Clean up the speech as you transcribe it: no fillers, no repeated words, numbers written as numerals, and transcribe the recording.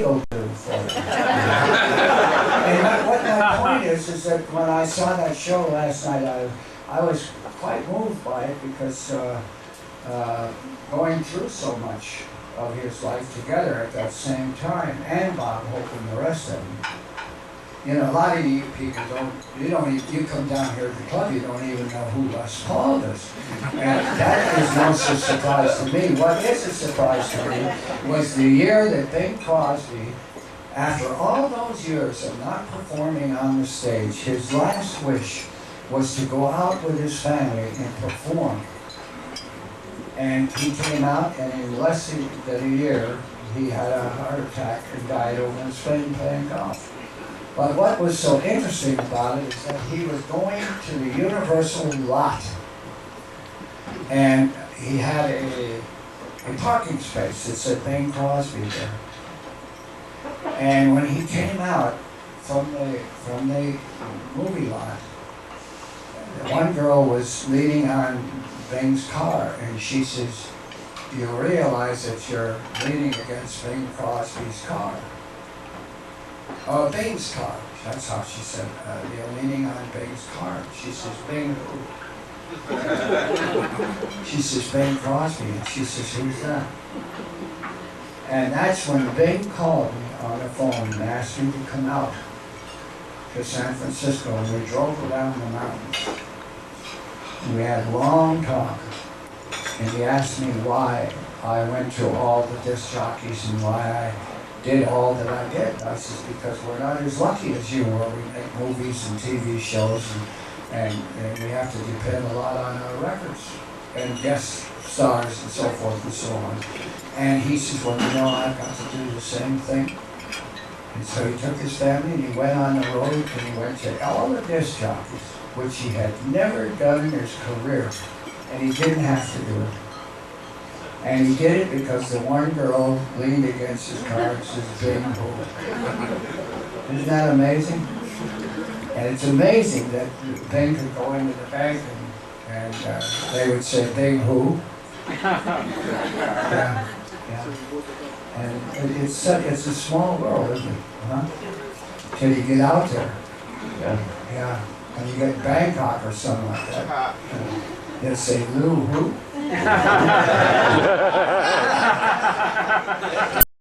will do for you. And what my point is that when I saw that show last night, I was quite moved by it because going through so much of his life together at that same time, and Bob Hope and the rest of them. You know, a lot of you people you come down here at the club, you don't even know who Les Paul is. And that is no surprise to me. What is a surprise to me was the year that Bing Crosby, after all those years of not performing on the stage, his last wish was to go out with his family and perform. And he came out, and in less than a year, he had a heart attack and died over in Spain playing golf. But what was so interesting about it is that he was going to the Universal lot, and he had a parking space that said Bing Crosby there. And when he came out from the movie lot, one girl was leaning on Bing's car, and she says, "You realize that you're leaning against Bing Crosby's car?" "Oh, Bing's car." That's how she said, "You're leaning on Bing's car." She says, "Bing who?" She says, "Bing Crosby." And she says, "Who's that?" And that's when Bing called me on the phone and asked me to come out to San Francisco, and we drove around the mountains. And we had a long talk, and he asked me why I went to all the disc jockeys and why I did all that I did. I said, because we're not as lucky as you were. We make movies and TV shows, and we have to depend a lot on our records and guest stars and so forth and so on. And he says, well, you know, I've got to do the same thing. And so he took his family and he went on the road, and he went to all the disc jockeys, which he had never done in his career, and he didn't have to do it. And he did it because the one girl leaned against his car and says, "Bing who?" Isn't that amazing? And it's amazing that Bing could go into the bank and they would say, "Bing who?" Yeah. And it's a small world, isn't it? Huh? Till you get out there. Yeah. And you get Bangkok or something like that. They'll say, "Lou who?"